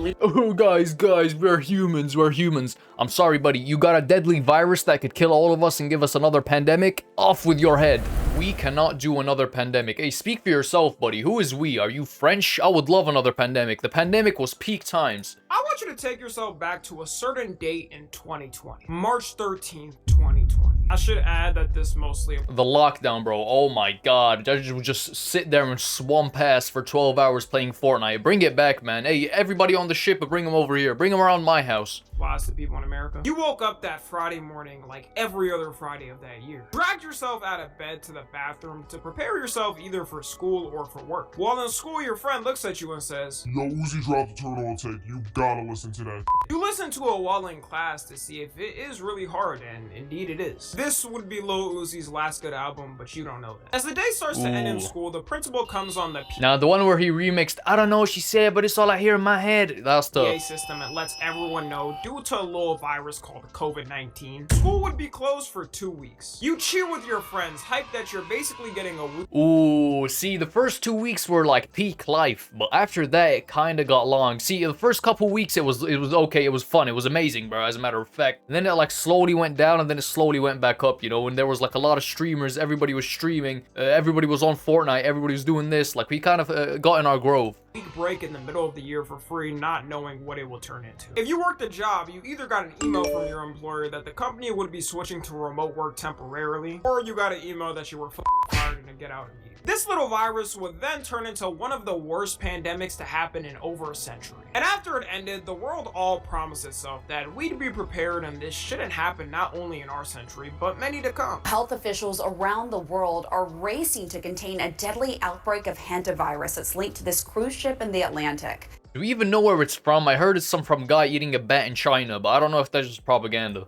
deadly. Oh, guys, we're humans. I'm sorry, buddy. You got a deadly virus that could kill all of us and give us another pandemic? Off with your head. We cannot do another pandemic. Hey, speak for yourself, buddy. Who is we? Are you French? I would love another pandemic. The pandemic was peak times. I want you to take yourself back to a certain date in 2020. March 13th, 2020. I should add that this mostly... The lockdown, bro. Oh my god. I would just sit there and swamp ass for 12 hours playing Fortnite. Bring it back, man. Hey, everybody on the ship, bring them over here. Bring them around my house. applies to people in America. You woke up that Friday morning like every other Friday of that year. Dragged yourself out of bed to the bathroom to prepare yourself either for school or for work. While in school, your friend looks at you and says, "Yo, Uzi dropped the turn on tape. You gotta listen to that." You listen to it while in class to see if it is really hard, and indeed it is. This would be Lil Uzi's last good album, but you don't know that. As the day starts to end in school, the principal comes on the Now, the one where he remixed, "I don't know what she said, but it's all I hear in my head." That's the PA system and lets everyone know, due to a little virus called COVID-19, school would be closed for 2 weeks. You cheer with your friends, hype that you're basically getting a week. Ooh, see, the first 2 weeks were like peak life, but after that, it kind of got long. See, the first couple weeks, it was okay, it was fun, it was amazing, bro, as a matter of fact. And then it like slowly went down, and then it slowly went back up, you know, when there was like a lot of streamers, everybody was streaming, everybody was on Fortnite, everybody was doing this, like we kind of got in our grove. Break in the middle of the year for free, not knowing what it will turn into. If you worked a job, you either got an email from your employer that the company would be switching to remote work temporarily, or you got an email that you were fired and to get out immediately. This little virus would then turn into one of the worst pandemics to happen in over a century. And after it ended, the world all promised itself that we'd be prepared and this shouldn't happen not only in our century, but many to come. Health officials around the world are racing to contain a deadly outbreak of Hantavirus that's linked to this cruise ship in the Atlantic. Do we even know where it's from? I heard it's some from guy eating a bat in China, but I don't know if that's just propaganda.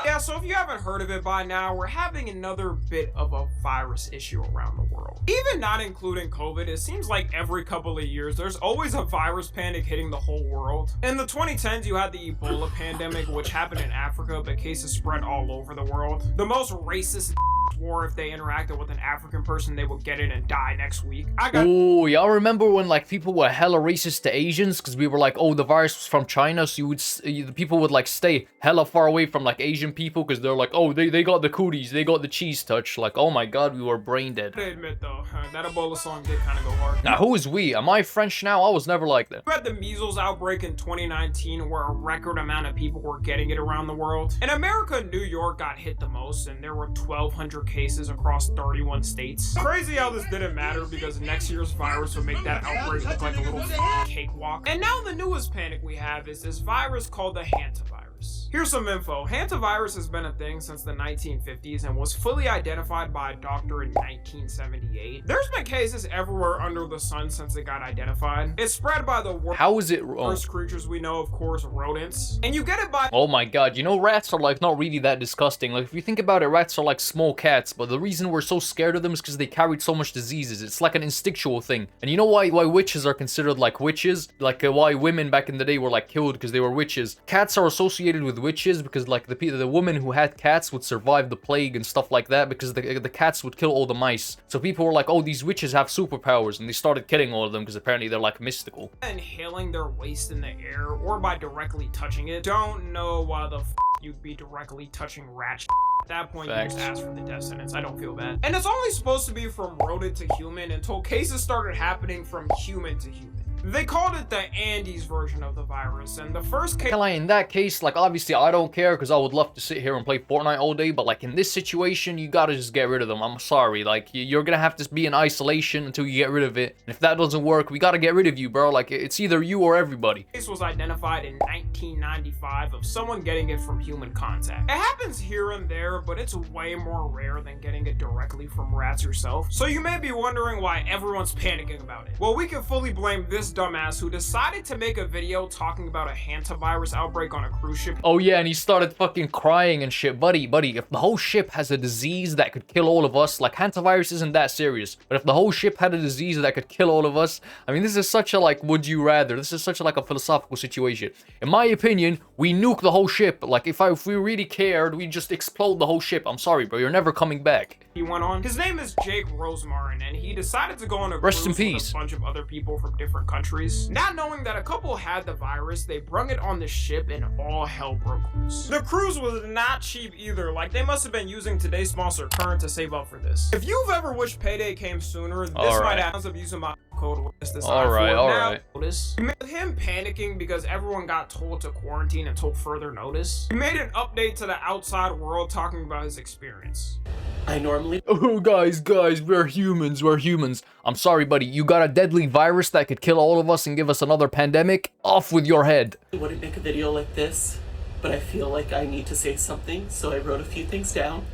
Yeah, so if you haven't heard of it by now, we're having another bit of a virus issue around the world. Even not including COVID, it seems like every couple of years, there's always a virus panic hitting the whole world. In the 2010s, you had the Ebola pandemic, which happened in Africa, but cases spread all over the world. The most racist swore if they interacted with an African person, they would get it and die next week. Oh, y'all remember when like people were hella racist to Asians because we were like, oh, the virus was from China, so the people would like stay hella far away from like Asian people because they're like, oh, they got the cooties, they got the cheese touch. Like, oh my god, we were brain dead. I admit though, that Ebola song did kind of go hard. Now, who is we? Am I French now? I was never like that. We had the measles outbreak in 2019 where a record amount of people were getting it around the world. In America, New York got hit the most and there were 1,200 cases across 31 states. Crazy how this didn't matter because next year's virus would make that outbreak look like a little cakewalk. And now the newest panic we have is this virus called the Hantavirus. Here's some info. Hantavirus has been a thing since the 1950s and was fully identified by a doctor in 1978. There's been cases everywhere under the sun since it got identified. It's spread by the How is it worst creatures we know, of course, rodents. And you get it by— Oh my god, you know, rats are like not really that disgusting. Like if you think about it, rats are like small cats, but the reason we're so scared of them is because they carried so much diseases. It's like an instinctual thing. And you know why witches are considered like witches? Like why women back in the day were like killed because they were witches. Cats are associated with witches because like the woman who had cats would survive the plague and stuff like that because the cats would kill all the mice. So people were like, oh, these witches have superpowers, and they started killing all of them because apparently they're like mystical. Inhaling their waste in the air or by directly touching it. Don't know why the you'd be directly touching rat. At that point, you just ask for the death sentence. I don't feel bad. And it's only supposed to be from rodent to human until cases started happening from human to human. They called it the Andes version of the virus, and the first case— in that case, like, obviously, I don't care, because I would love to sit here and play Fortnite all day, but, like, in this situation, you gotta just get rid of them. I'm sorry, like, you're gonna have to be in isolation until you get rid of it, and if that doesn't work, we gotta get rid of you, bro. Like, it's either you or everybody. This was identified in 1995 of someone getting it from human contact. It happens here and there, but it's way more rare than getting it directly from rats yourself. So you may be wondering why everyone's panicking about it. Well, we can fully blame this dumbass who decided to make a video talking about a Hantavirus outbreak on a cruise ship. Oh yeah, and he started fucking crying and shit. Buddy, if the whole ship has a disease that could kill all of us, like Hantavirus isn't that serious, but if the whole ship had a disease that could kill all of us, I mean, this is such a like, would you rather? This is such a like a philosophical situation. In my opinion, we nuke the whole ship. Like if we really cared, we'd just explode the whole ship. I'm sorry, bro, you're never coming back. he went on. His name is Jake Rosemarin, and he decided to go on a Rest in cruise with peace. a bunch of other people from different countries. Not knowing that a couple had the virus, they brung it on the ship and all hell broke loose. The cruise was not cheap either. Like, they must have been using today's sponsor Current to save up for this. If you've ever wished payday came sooner, this might have of using my code with this. Alright. Notice. Him panicking because everyone got told to quarantine until further notice. He made an update to the outside world talking about his experience. I normally Oh, guys, we're humans. I'm sorry, buddy. You got a deadly virus that could kill all of us and give us another pandemic? Off with your head. wouldn't make a video like this, but I feel like I need to say something, so I wrote a few things down.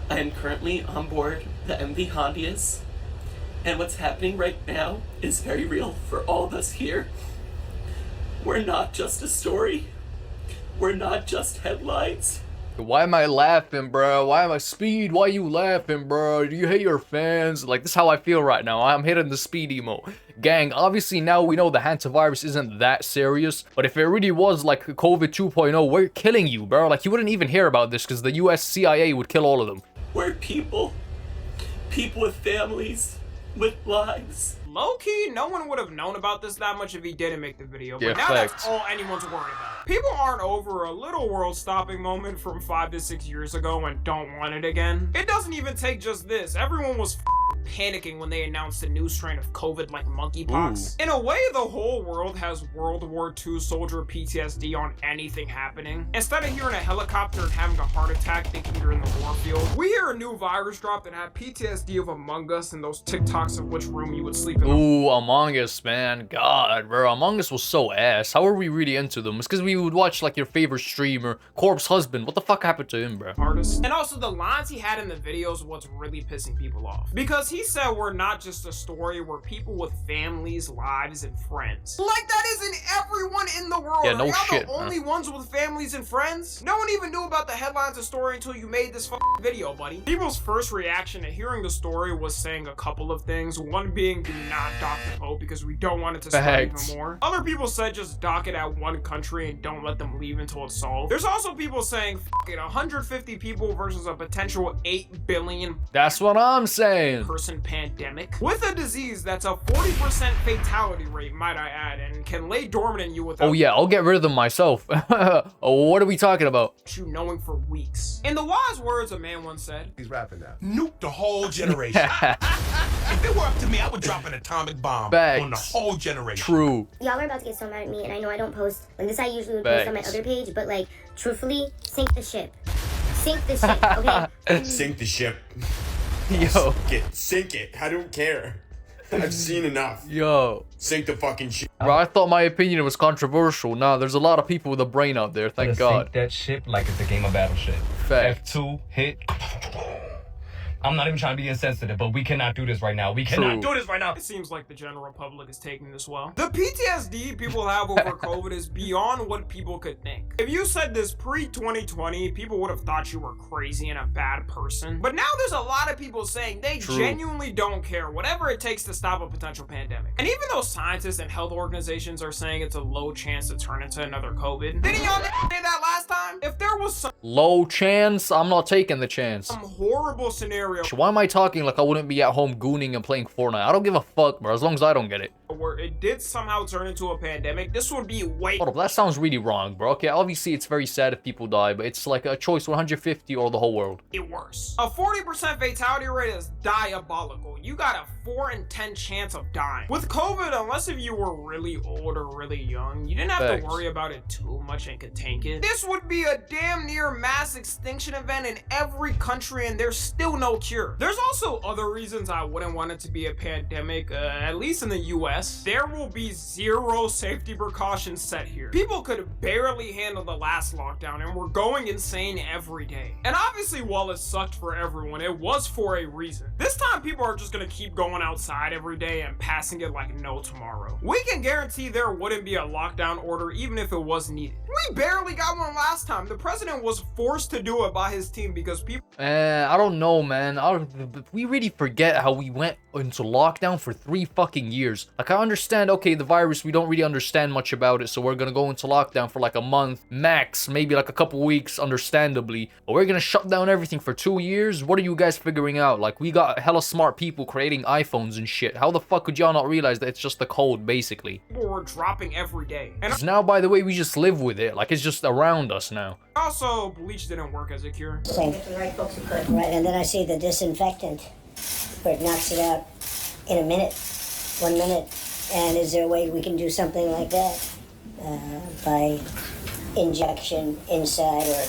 I am currently on board the MV Hantavirus, and what's happening right now is very real for all of us here. We're not just a story. We're not just headlines. Why am I laughing, bro? Speed? Why you laughing, bro? Do you hate your fans? Like, this is how I feel right now. I'm hitting the speed emo. Gang, obviously now we know the Hantavirus isn't that serious, but if it really was like COVID 2.0, we're killing you, bro. Like, you wouldn't even hear about this because the US CIA would kill all of them. We're people with families, with lives. Low-key, no one would have known about this that much if he didn't make the video, but Yeah, now facts. that's all anyone's worried about. People aren't over a little world-stopping moment from 5 to 6 years ago and don't want it again. It doesn't even take just this. Everyone was panicking when they announced a new strain of COVID like monkeypox. In a way, the whole world has World War II soldier PTSD on anything happening. Instead of hearing a helicopter and having a heart attack thinking you're in the war field, we hear a new virus drop that had PTSD of Among Us and those TikToks of which room you would sleep in. Ooh, Among Us, man. God, bro. Among Us was so ass. How are we really into them? It's because we would watch, like, your favorite streamer, Corpse Husband. What the fuck happened to him, bro? Artist. And also the lines he had in the videos what's really pissing people off. Because he said we're not just a story, we're people with families, lives, and friends. Like that isn't everyone in the world. Yeah, no Are y'all shit, the only ones with families and friends? No one even knew about the headlines of story until you made this video, buddy. People's first reaction to hearing the story was saying a couple of things. One being do not dock the boat because we don't want it to spread even more. Other people said just dock it at one country and don't let them leave until it's solved. There's also people saying f it, 150 people versus a potential 8 billion That's what I'm saying. person pandemic with a disease that's a 40% fatality rate, might I add, and can lay dormant in you without Oh yeah, I'll get rid of them myself. Oh, what are we talking about? you knowing for weeks. In the wise words a man once said, He's rapping now. Nuke the whole generation. If it were up to me, I would drop an atomic bomb Facts. on the whole generation. True. Y'all are about to get so mad at me, and I know I don't post like this. I usually would post on my Facts. other page, but like, truthfully, sink the ship. Sink the ship, okay? Sink the ship. Yo. Sink it. I don't care. I've seen enough. Yo. Sink the fucking ship. Bro, I thought my opinion was controversial. Nah, there's a lot of people with a brain out there, thank God. Sink that ship like it's a game of Battleship. Facts. F2, hit. I'm not even trying to be insensitive, but we cannot do this right now. We cannot do this right now. it seems like the general public is taking this well. The PTSD people have over COVID is beyond what people could think. If you said this pre-2020, people would have thought you were crazy and a bad person. But now there's a lot of people saying they genuinely don't care, whatever it takes to stop a potential pandemic. And even though scientists and health organizations are saying it's a low chance to turn into another COVID, didn't y'all say that last time? If there was some Low chance? I'm not taking the chance. horrible scenario Why am I talking like I wouldn't be at home gooning and playing Fortnite? I don't give a fuck, bro, as long as I don't get it. where it did somehow turn into a pandemic, this would be way Hold up, that sounds really wrong, bro. Okay, obviously it's very sad if people die, but it's like a choice 150 or the whole world. worse. A 40% fatality rate is diabolical. You got a 4 in 10 chance of dying. With COVID, unless if you were really old or really young, you didn't have to Facts. worry about it too much and could tank it. This would be a damn near mass extinction event in every country and there's still no cure. There's also other reasons I wouldn't want it to be a pandemic, at least in the US. There will be zero safety precautions set here. People could barely handle the last lockdown and we're going insane every day. And obviously while it sucked for everyone, it was for a reason. This time people are just gonna keep going outside every day and passing it like no tomorrow. We can guarantee there wouldn't be a lockdown order even if it was needed. We barely got one last time. The president was forced to do it by his team because people I don't know, man. We really forget how we went into lockdown for 3 fucking years. Like, Like, I understand, okay, the virus, we don't really understand much about it, so we're gonna go into lockdown for like a month, max, maybe like a couple weeks, understandably. But we're gonna shut down everything for 2 years? What are you guys figuring out? Like, we got hella smart people creating iPhones and shit. How the fuck could y'all not realize that it's just the code, basically? People were dropping every day. And 'Cause now, by the way, we just live with it. Like, it's just around us now. also, bleach didn't work as a cure. Right, and then I see the disinfectant, where it knocks it out in a minute, 1 minute. And is there a way we can do something like that? By injection inside or...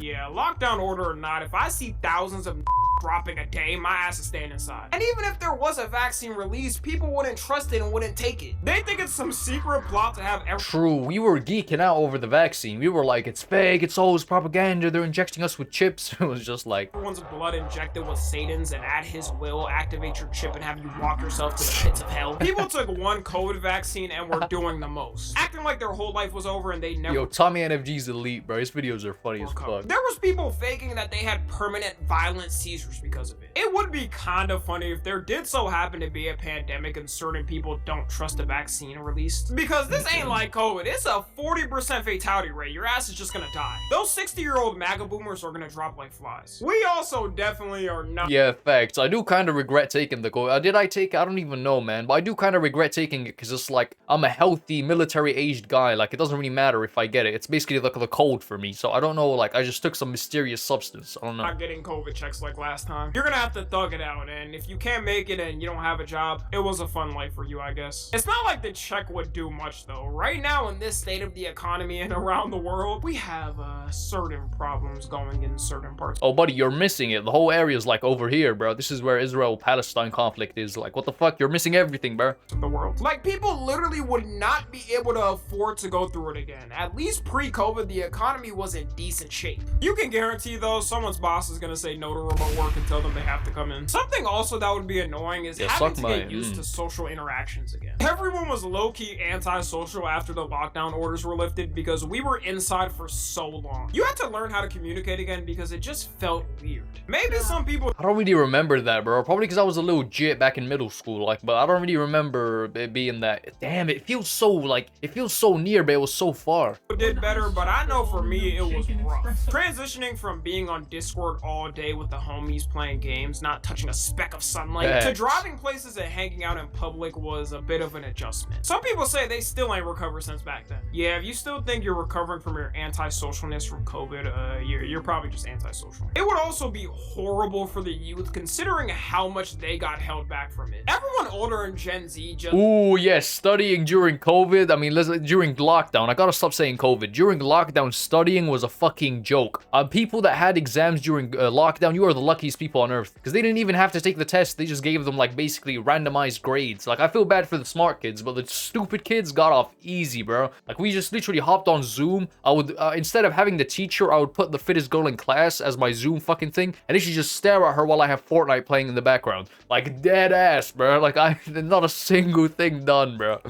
Yeah, lockdown order or not, if I see thousands of dropping a day, my ass is staying inside. And even if there was a vaccine released, people wouldn't trust it and wouldn't take it. They think it's some secret plot to have True, we were geeking out over the vaccine. We were like, it's fake, it's always propaganda, they're injecting us with chips. It was just like... everyone's blood injected with Satan's and at his will activate your chip and have you walk yourself to the pits of hell. People took one COVID vaccine and were doing the most. Acting like their whole life was over and they never... Yo, Tommy NFG's elite, bro. His videos are funny as fuck. There was people faking that they had permanent violent seizures because of it. It would be kind of funny if there did so happen to be a pandemic and certain people don't trust the vaccine released. Because this ain't like COVID. It's a 40% fatality rate. Your ass is just gonna die. Those 60-year-old MAGA boomers are gonna drop like flies. We also definitely are not... Yeah, facts. I do kind of regret taking the COVID. Did I take it? I don't even know, man. But I do kind of regret taking it because it's like, I'm a healthy, military-aged guy. Like, it doesn't really matter if I get it. It's basically like the cold for me. So I don't know, like, I just took some mysterious substance. I don't know. Not getting COVID checks like last time. You're gonna have to thug it out, and if you can't make it and you don't have a job, it was a fun life for you, I guess. It's not like the check would do much though. Right now in this state of the economy and around the world, we have certain problems going in certain parts. Oh, buddy, you're missing it. The whole area is like over here, bro. This is where Israel-Palestine conflict is. Like, what the fuck? You're missing everything, bro. The world. Like, people literally would not be able to afford to go through it again. At least pre-COVID, the economy was in decent shape. You can guarantee though, someone's boss is gonna say no to remote work and tell them they have to come in. Something also that would be annoying is having to get used to social interactions again. Everyone was low-key anti-social after the lockdown orders were lifted because we were inside for so long. You had to learn how to communicate again because it just felt weird. Maybe some people... I don't really remember that, bro. Probably because I was a little jit back in middle school, like, but I don't really remember it being that. Damn, it feels so, like, it feels so near, but it was so far. Did better, but I know for me, it was rough. Transitioning from being on Discord all day with the homies playing games, not touching a speck of sunlight, to driving places and hanging out in public was a bit of an adjustment. Some people say they still ain't recovered since back then. Yeah, if you still think you're recovering from your anti-socialness from COVID, you're probably just antisocial. It would also be horrible for the youth considering how much they got held back from it. Everyone older in Gen Z just... Ooh, yes, studying during COVID. I mean, during lockdown. I gotta stop saying COVID. During lockdown, studying was a fucking joke. People that had exams during lockdown, you are the luckiest people on earth. Because they didn't even have to take the test. They just gave them, like, basically randomized grades. Like, I feel bad for the smart kids, but the stupid kids got off easy, bro. Like, we just literally hopped on Zoom. I would, instead of having the teacher, I would put the fittest girl in class as my Zoom fucking thing. And they should just stare at her while I have Fortnite playing in the background. Like, dead ass, bro. Like, not a single thing done, bro.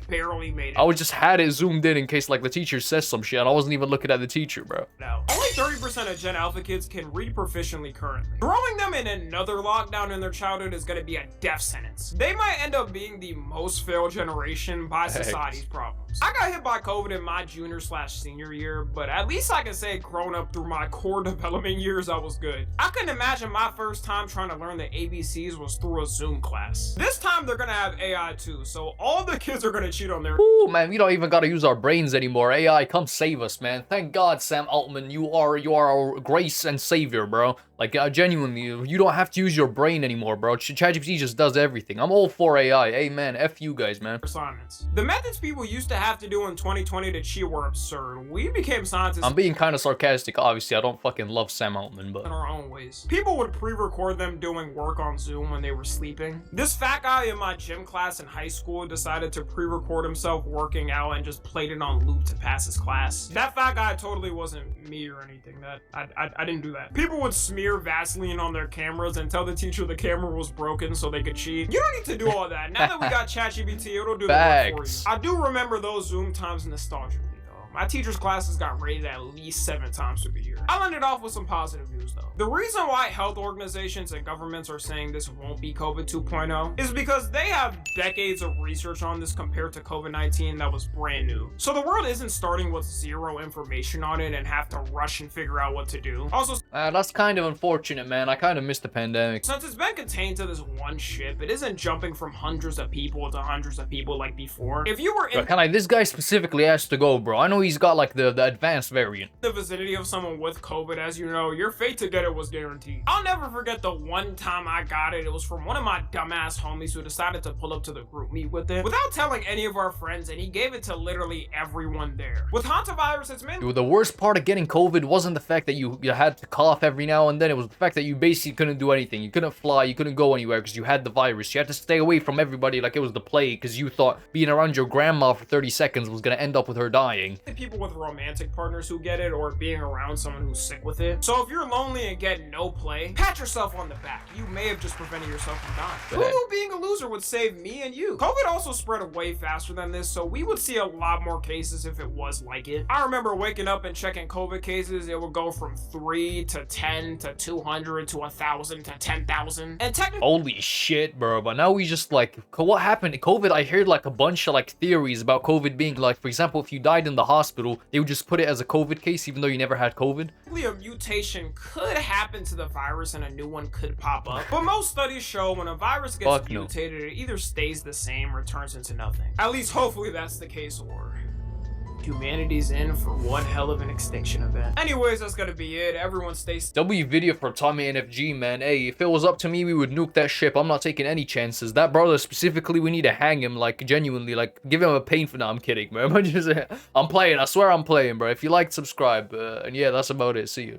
Barely made it. I would just had it zoomed in case, like, the teacher says some shit, and I wasn't even looking at the teacher, bro. No. Only 30% of Gen Alpha kids can read proficiently currently. Throwing them in another lockdown in their childhood is gonna be a death sentence. They might end up being the most failed generation by society's problems. I got hit by COVID in my junior/senior year, but at least I can say growing up through my core development years, I was good. I couldn't imagine my first time trying to learn the ABCs was through a Zoom class. This time they're gonna have AI too, so all the kids are gonna cheat on their... Ooh, man, we don't even gotta use our brains anymore. AI, come save us, man. Thank God, Sam Altman, you are our grace and savior, bro. Like, genuinely, you don't have to use your brain anymore, bro. ChatGPT just does everything. I'm all for AI. Amen. F you guys, man. Assignments. The methods people used to have to do in 2020 to cheat were absurd. We became scientists. I'm being kind of sarcastic, obviously. I don't fucking love Sam Altman, but... in our own ways. People would pre-record them doing work on Zoom when they were sleeping. This fat guy in my gym class in high school decided to pre-record himself working out and just played it on loop to pass his class. That fat guy totally wasn't me or anything. I didn't do that. People would smear Vaseline on their cameras and tell the teacher the camera was broken so they could cheat. You don't need to do all that. Now that we got ChatGPT, it'll do the work for you. I do remember those Zoom times nostalgically though. My teacher's classes got rated at least 7 times through the year. I'll end it off with some positive news though. The reason why health organizations and governments are saying this won't be COVID 2.0 is because they have decades of research on this compared to COVID-19 that was brand new. So the world isn't starting with zero information on it and have to rush and figure out what to do. Also, That's kind of unfortunate, man. I kind of missed the pandemic. since it's been contained to this one ship, it isn't jumping from hundreds of people to hundreds of people like before. If you were in Kind of like, this guy specifically has to go, bro. I know he's got like the advanced variant. the vicinity of someone with COVID, as you know, your fate to get it was guaranteed. I'll never forget the one time I got it. It was from one of my dumbass homies who decided to pull up to the group meet with it without telling any of our friends, and he gave it to literally everyone there. With Hantavirus, it's mainly Dude, the worst part of getting COVID wasn't the fact that you had to cough every now and then. It was the fact that you basically couldn't do anything. You couldn't fly, you couldn't go anywhere because you had the virus. You had to stay away from everybody like it was the plague because you thought being around your grandma for 30 seconds was gonna end up with her dying. people with romantic partners who get it, or being around someone who's sick with it. So if you're lonely and get no play, pat yourself on the back. You may have just prevented yourself from dying. Ooh, being a loser would save me and you. COVID also spread way faster than this, so we would see a lot more cases if it was like it. I remember waking up and checking COVID cases. It would go from 3 to 10 to 200 to 1,000 to 10,000. And technically, Holy shit, bro. But now we just like, what happened to COVID? I heard like a bunch of like theories about COVID being like, for example, if you died in the hospital, they would just put it as a COVID case even though you never had COVID. a mutation could happen to the virus and a new one could pop up. But most studies show when a virus gets Fuck no. mutated, it either stays the same or turns into nothing. At least hopefully that's the case, or humanity's in for one hell of an extinction event. Anyways, that's gonna be it. Everyone stay safe. W video for Tommy NFG, man. Hey, if it was up to me, we would nuke that ship. I'm not taking any chances. That brother specifically, we need to hang him, like, genuinely, like, give him a painful. No, I'm kidding, man. I'm playing. I swear I'm playing, bro. If you like, subscribe. And yeah, that's about it. See you.